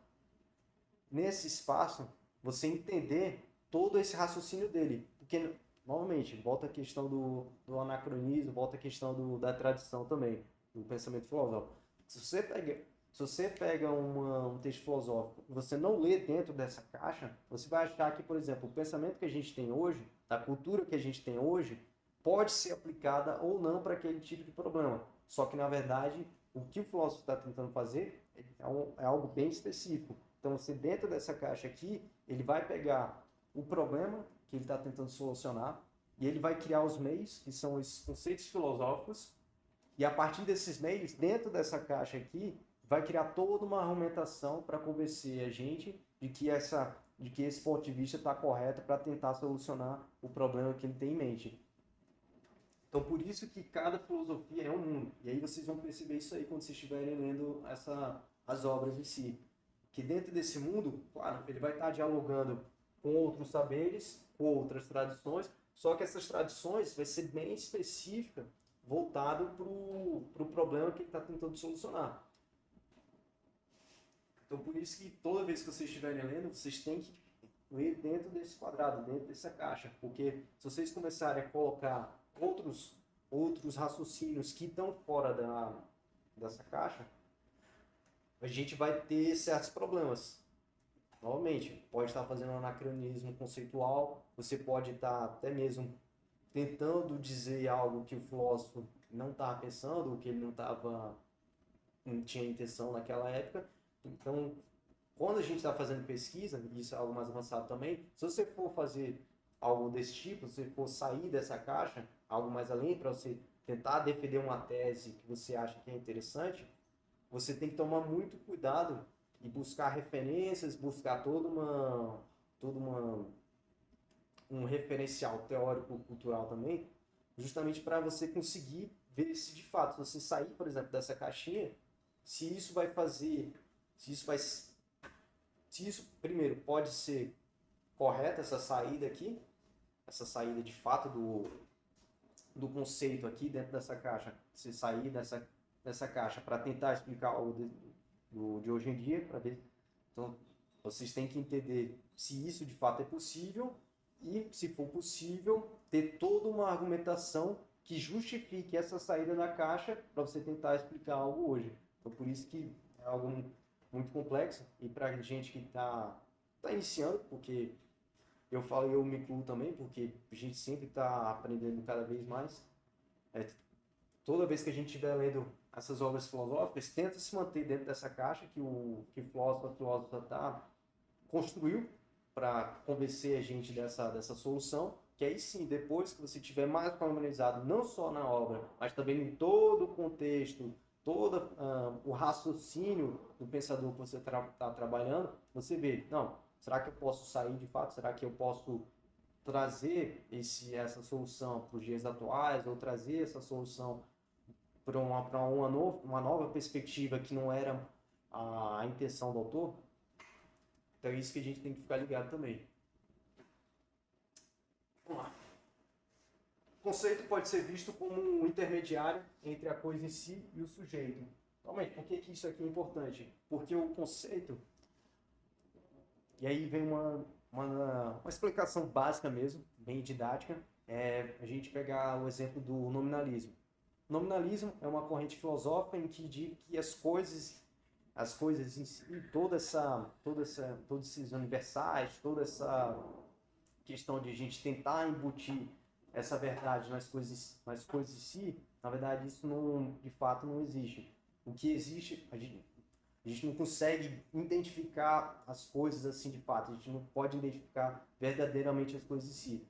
Speaker 1: nesse espaço, você entender todo esse raciocínio dele. Porque, novamente, volta a questão do anacronismo, volta a questão da tradição também, do pensamento filosófico. Se você pega um texto filosófico e você não lê dentro dessa caixa, você vai achar que, por exemplo, o pensamento que a gente tem hoje, da cultura que a gente tem hoje, pode ser aplicada ou não para aquele tipo de problema. Só que, na verdade, o que o filósofo está tentando fazer é algo bem específico. Então, você dentro dessa caixa aqui, ele vai pegar o problema que ele está tentando solucionar e ele vai criar os meios, que são esses conceitos filosóficos, e a partir desses meios, dentro dessa caixa aqui, vai criar toda uma argumentação para convencer a gente de que esse ponto de vista está correto para tentar solucionar o problema que ele tem em mente. Então, por isso que cada filosofia é um mundo. E aí vocês vão perceber isso aí quando vocês estiverem lendo as obras em si. Que dentro desse mundo, claro, ele vai estar dialogando com outros saberes, com outras tradições, só que essas tradições vai ser bem específica, voltado para o problema que ele está tentando solucionar. Então, por isso que toda vez que vocês estiverem lendo, vocês têm que ler dentro desse quadrado, dentro dessa caixa. Porque se vocês começarem a colocar outros raciocínios que estão fora dessa caixa, a gente vai ter certos problemas. Novamente, pode estar fazendo um anacronismo conceitual, você pode estar até mesmo tentando dizer algo que o filósofo não estava pensando, que ele não tinha intenção naquela época. Então, quando a gente está fazendo pesquisa, e isso é algo mais avançado também, se você for fazer algo desse tipo, se você for sair dessa caixa, algo mais além, para você tentar defender uma tese que você acha que é interessante, você tem que tomar muito cuidado e buscar referências, buscar um referencial teórico-cultural também, justamente para você conseguir ver se de fato, se você sair, por exemplo, dessa caixinha, se isso vai fazer, se isso primeiro pode ser correta, essa saída aqui, essa saída de fato do conceito aqui dentro dessa caixa, você sair dessa caixa para tentar explicar algo de hoje em dia, para ver. Então, vocês têm que entender se isso de fato é possível e, se for possível, ter toda uma argumentação que justifique essa saída da caixa para você tentar explicar algo hoje. Então, por isso que é algo muito complexo e para a gente que está iniciando, porque eu me incluo também, porque a gente sempre está aprendendo cada vez mais. Toda vez que a gente estiver lendo essas obras filosóficas, tenta se manter dentro dessa caixa que o filósofo construiu para convencer a gente dessa solução, que aí sim, depois que você tiver mais familiarizado, não só na obra, mas também em todo o contexto, todo o raciocínio do pensador que você está trabalhando, você vê, não, será que eu posso sair de fato? Será que eu posso trazer essa solução para os dias atuais, ou trazer essa solução para uma nova perspectiva que não era a intenção do autor? Então é isso que a gente tem que ficar ligado também. Vamos lá. O conceito pode ser visto como um intermediário entre a coisa em si e o sujeito. Realmente, por que isso aqui é importante? Porque o conceito, e aí vem uma explicação básica mesmo, bem didática, é a gente pegar o exemplo do nominalismo. O nominalismo é uma corrente filosófica em que diz que as coisas em si, todos esses universais, toda essa questão de a gente tentar embutir essa verdade nas coisas em si, na verdade isso de fato não existe. O que existe, a gente não consegue identificar as coisas assim de fato, a gente não pode identificar verdadeiramente as coisas em si.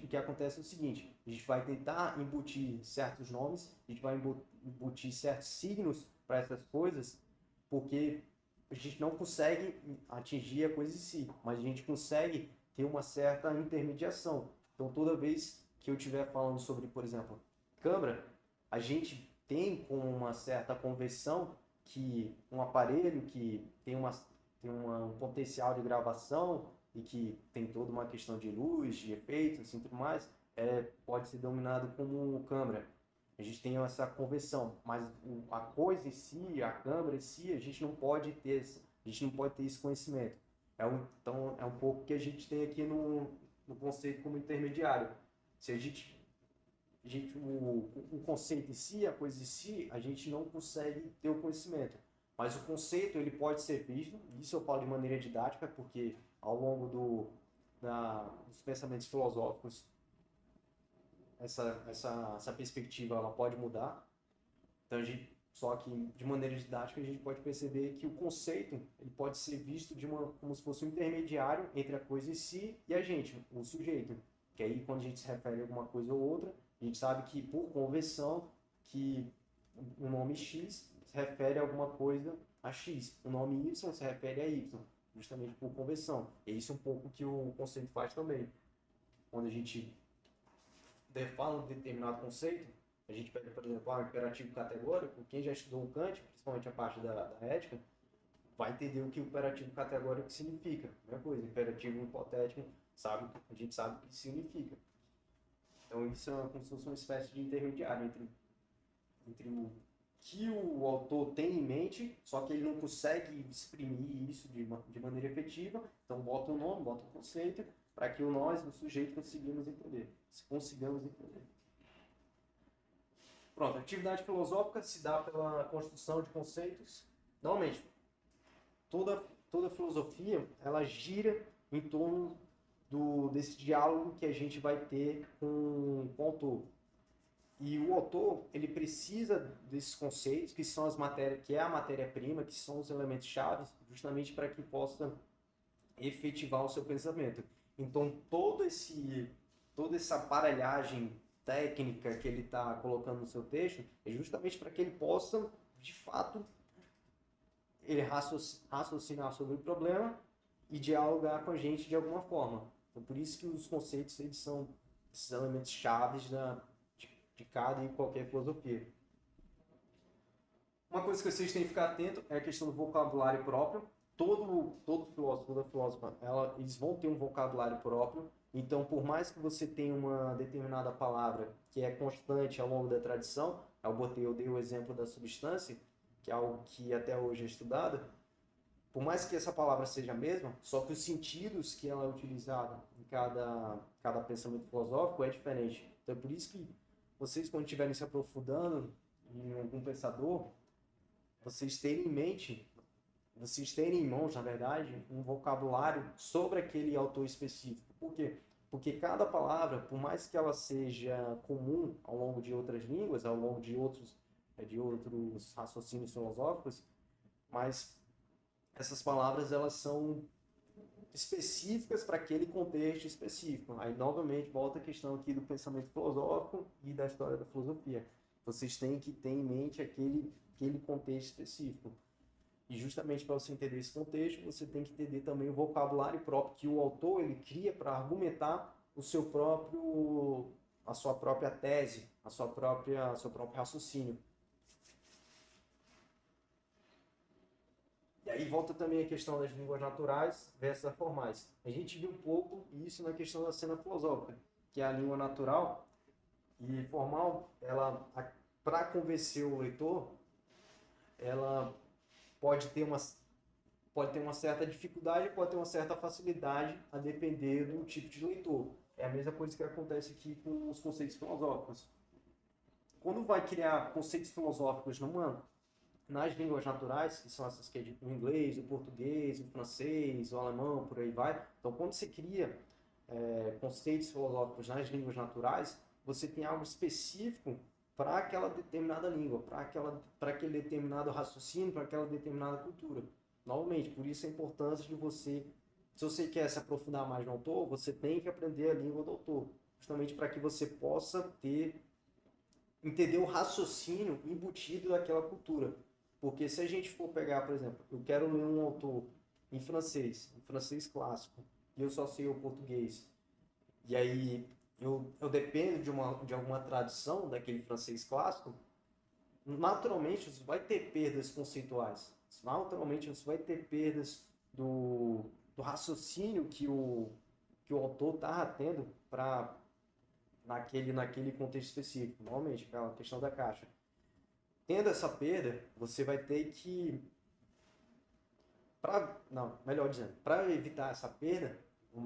Speaker 1: O que acontece é o seguinte, a gente vai tentar embutir certos nomes, a gente vai embutir certos signos para essas coisas, porque a gente não consegue atingir a coisa em si, mas a gente consegue ter uma certa intermediação. Então, toda vez que eu estiver falando sobre, por exemplo, câmera, a gente tem com uma certa convenção que um aparelho que um potencial de gravação e que tem toda uma questão de luz, de efeitos, assim, tudo mais, pode ser dominado como câmera. A gente tem essa convenção, mas a coisa em si, a câmera em si, a gente não pode ter esse conhecimento. Então, é um pouco que a gente tem aqui no conceito como intermediário. Se o conceito em si, a coisa em si, a gente não consegue ter o conhecimento. Mas o conceito, ele pode ser visto, isso eu falo de maneira didática, porque ao longo dos pensamentos filosóficos, essa perspectiva ela pode mudar. Então, só que de maneira didática a gente pode perceber que o conceito ele pode ser visto como se fosse um intermediário entre a coisa em si e a gente, o sujeito. Que aí quando a gente se refere a alguma coisa ou outra, a gente sabe que por convenção que o nome X se refere a alguma coisa a X, o nome Y se refere a Y, justamente por convenção. E isso é um pouco que o conceito faz também. Quando a gente fala um determinado conceito, a gente pega, por exemplo, o imperativo categórico. Quem já estudou o Kant, principalmente a parte da ética, vai entender o que o imperativo categórico significa. Mesma coisa, imperativo hipotético, a gente sabe o que significa. Então isso é como se fosse uma espécie de intermediário entre o que o autor tem em mente, só que ele não consegue exprimir isso de maneira efetiva, então bota um nome, bota um conceito, para que nós, o sujeito, consigamos entender. Pronto, a atividade filosófica se dá pela construção de conceitos. Normalmente, toda filosofia, ela gira em torno desse diálogo que a gente vai ter com o autor. E o autor, ele precisa desses conceitos, que é a matéria-prima, que são os elementos chaves, justamente para que possa efetivar o seu pensamento. Então, toda essa aparelhagem técnica que ele está colocando no seu texto é justamente para que ele possa, de fato, ele raciocinar sobre o problema e dialogar com a gente de alguma forma. Então, por isso que os conceitos eles são esses elementos chaves de cada e qualquer filosofia. Uma coisa que vocês têm que ficar atento é a questão do vocabulário próprio. Todo filósofo, toda filósofa, eles vão ter um vocabulário próprio. Então, por mais que você tenha uma determinada palavra que é constante ao longo da tradição, eu dei o exemplo da substância, que é algo que até hoje é estudado, por mais que essa palavra seja a mesma, só que os sentidos que ela é utilizada em cada pensamento filosófico é diferente. Então, é por isso que vocês, quando estiverem se aprofundando em algum pensador, vocês terem em mãos, na verdade, um vocabulário sobre aquele autor específico. Por quê? Porque cada palavra, por mais que ela seja comum ao longo de outras línguas, ao longo de outros raciocínios filosóficos, mas essas palavras elas são específicas para aquele contexto específico. Aí, novamente, volta a questão aqui do pensamento filosófico e da história da filosofia. Vocês têm que ter em mente aquele contexto específico. E justamente para você entender esse contexto, você tem que entender também o vocabulário próprio que o autor ele cria para argumentar a sua própria tese, seu próprio raciocínio. E aí volta também a questão das línguas naturais versus as formais. A gente viu um pouco isso na questão da cena filosófica, que é a língua natural e formal, para convencer o leitor, ela pode ter uma certa dificuldade, pode ter uma certa facilidade, a depender do tipo de leitor. É a mesma coisa que acontece aqui com os conceitos filosóficos. Quando vai criar conceitos filosóficos nas línguas naturais, que são essas que é o inglês, o português, o francês, o alemão, por aí vai. Então, quando você cria conceitos filosóficos nas línguas naturais, você tem algo específico para aquela determinada língua, para aquele determinado raciocínio, para aquela determinada cultura. Novamente, por isso a importância de você, se você quer se aprofundar mais no autor, você tem que aprender a língua do autor, justamente para que você possa entender o raciocínio embutido daquela cultura. Porque se a gente for pegar, por exemplo, eu quero ler um autor em francês clássico, e eu só sei o português, e aí eu dependo de alguma tradição daquele francês clássico, naturalmente você vai ter perdas conceituais. Naturalmente você vai ter perdas do raciocínio que o autor está tendo para naquele contexto específico. Normalmente, aquela questão da caixa. Tendo essa perda, você vai ter que não, melhor dizendo, para evitar essa perda,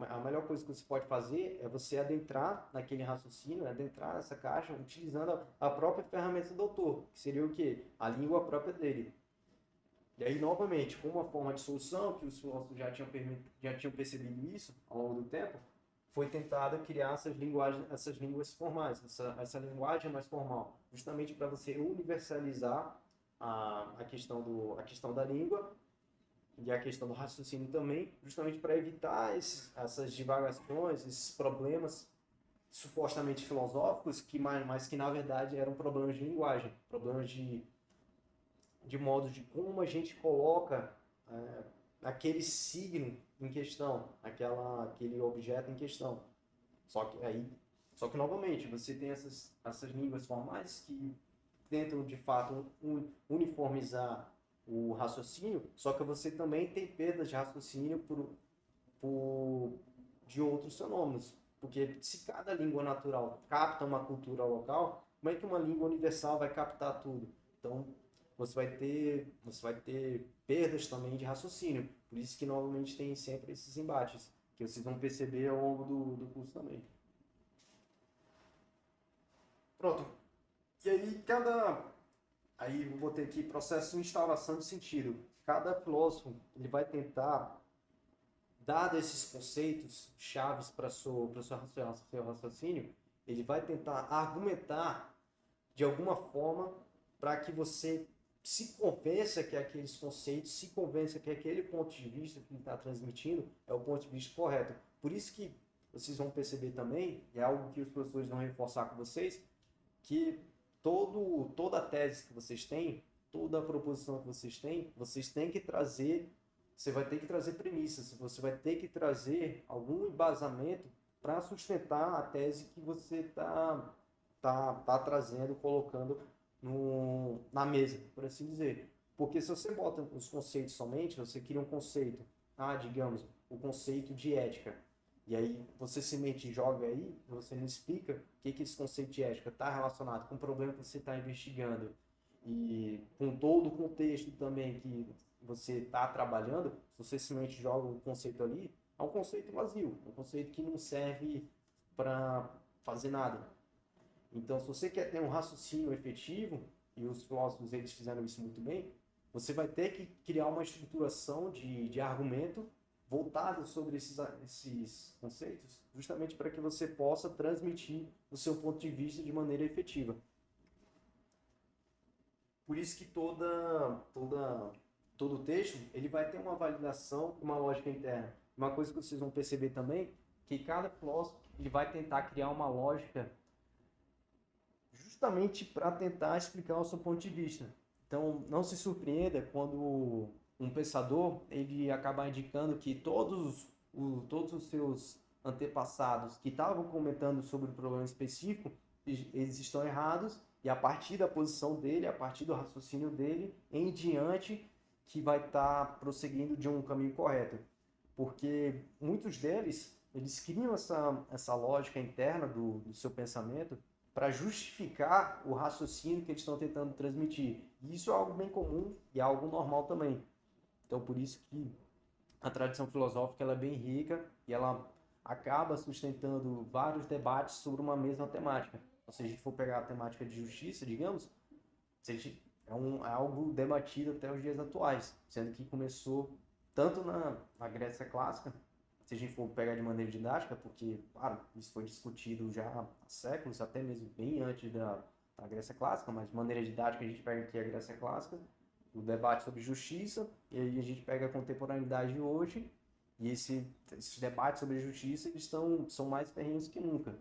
Speaker 1: a melhor coisa que você pode fazer é você adentrar naquele raciocínio, adentrar nessa caixa, utilizando a própria ferramenta do autor, que seria o quê? A língua própria dele. E aí, novamente, com uma forma de solução, que os filósofos já tinham percebido isso ao longo do tempo, foi tentado criar essas línguas formais, essa linguagem mais formal, justamente para você universalizar a questão da língua e a questão do raciocínio também, justamente para evitar essas divagações, esses problemas supostamente filosóficos, mas que na verdade eram problemas de linguagem, problemas de modo de como a gente coloca aquele signo em questão, aquele objeto em questão. Só que aí, só que novamente, você tem essas línguas formais que tentam de fato uniformizar o raciocínio, só que você também tem perdas de raciocínio de outros fenômenos. Porque se cada língua natural capta uma cultura local, como é que uma língua universal vai captar tudo? Então, você vai ter perdas também de raciocínio. Por isso que normalmente tem sempre esses embates, que vocês vão perceber ao longo do curso também. Pronto. E aí, aí eu botei aqui processo de instauração de sentido. Cada filósofo ele vai tentar, dado esses conceitos chaves para seu raciocínio, ele vai tentar argumentar de alguma forma para que você se convença que aqueles conceitos, se convença que aquele ponto de vista que ele está transmitindo é o ponto de vista correto. Por isso que vocês vão perceber também, é algo que os professores vão reforçar com vocês, que toda a tese que vocês têm, toda a proposição que vocês têm que trazer, você vai ter que trazer premissas, você vai ter que trazer algum embasamento para sustentar a tese que você tá trazendo, colocando na mesa, por assim dizer. Porque se você bota os conceitos somente, você cria um conceito, digamos, o conceito de ética. E aí você simplesmente joga aí, você não explica o que esse conceito de ética está relacionado com o problema que você está investigando e com todo o contexto também que você está trabalhando, se você simplesmente joga o conceito ali, é um conceito vazio, um conceito que não serve para fazer nada. Então, se você quer ter um raciocínio efetivo, e os filósofos eles fizeram isso muito bem, você vai ter que criar uma estruturação de argumento voltado sobre esses conceitos, justamente para que você possa transmitir o seu ponto de vista de maneira efetiva. Por isso que todo texto ele vai ter uma validação, uma lógica interna. Uma coisa que vocês vão perceber também, que cada filósofo ele vai tentar criar uma lógica justamente para tentar explicar o seu ponto de vista. Então, não se surpreenda quando um pensador ele acaba indicando que todos os seus antepassados que estavam comentando sobre o problema específico, eles estão errados, e a partir da posição dele, a partir do raciocínio dele, em diante, que vai estar prosseguindo de um caminho correto. Porque muitos deles, eles criam essa lógica interna do seu pensamento para justificar o raciocínio que eles estão tentando transmitir. E isso é algo bem comum e é algo normal também. Então, por isso que a tradição filosófica ela é bem rica e ela acaba sustentando vários debates sobre uma mesma temática. Então, se a gente for pegar a temática de justiça, digamos, é algo debatido até os dias atuais, sendo que começou tanto na Grécia Clássica, se a gente for pegar de maneira didática, porque, claro, isso foi discutido já há séculos, até mesmo bem antes da Grécia Clássica, mas de maneira didática a gente pega aqui a Grécia Clássica, o debate sobre justiça, e aí a gente pega a contemporaneidade de hoje, e esses debates sobre justiça eles são mais ferrenhos que nunca.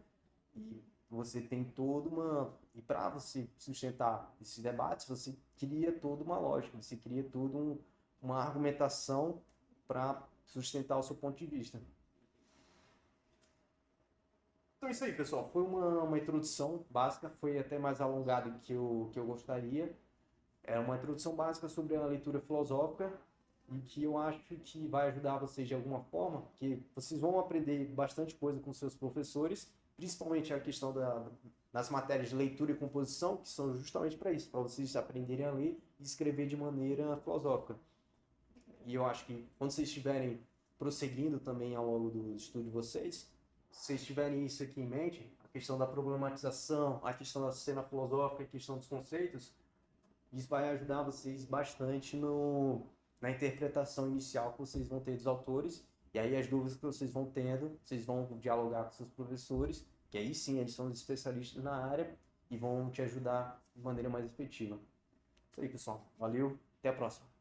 Speaker 1: E você tem toda uma... E para você sustentar esses debates, você cria toda uma lógica, você cria toda uma argumentação para sustentar o seu ponto de vista. Então é isso aí, pessoal. Foi uma introdução básica, foi até mais alongado que eu gostaria. É uma introdução básica sobre a leitura filosófica e que eu acho que vai ajudar vocês de alguma forma, que vocês vão aprender bastante coisa com seus professores, principalmente a questão das matérias de leitura e composição, que são justamente para isso, para vocês aprenderem a ler e escrever de maneira filosófica. E eu acho que quando vocês estiverem prosseguindo também ao longo do estudo de vocês, se vocês tiverem isso aqui em mente, a questão da problematização, a questão da cena filosófica, a questão dos conceitos, isso vai ajudar vocês bastante na interpretação inicial que vocês vão ter dos autores, e aí as dúvidas que vocês vão tendo, vocês vão dialogar com seus professores, que aí sim eles são especialistas na área e vão te ajudar de maneira mais efetiva. Isso aí, pessoal. Valeu, até a próxima.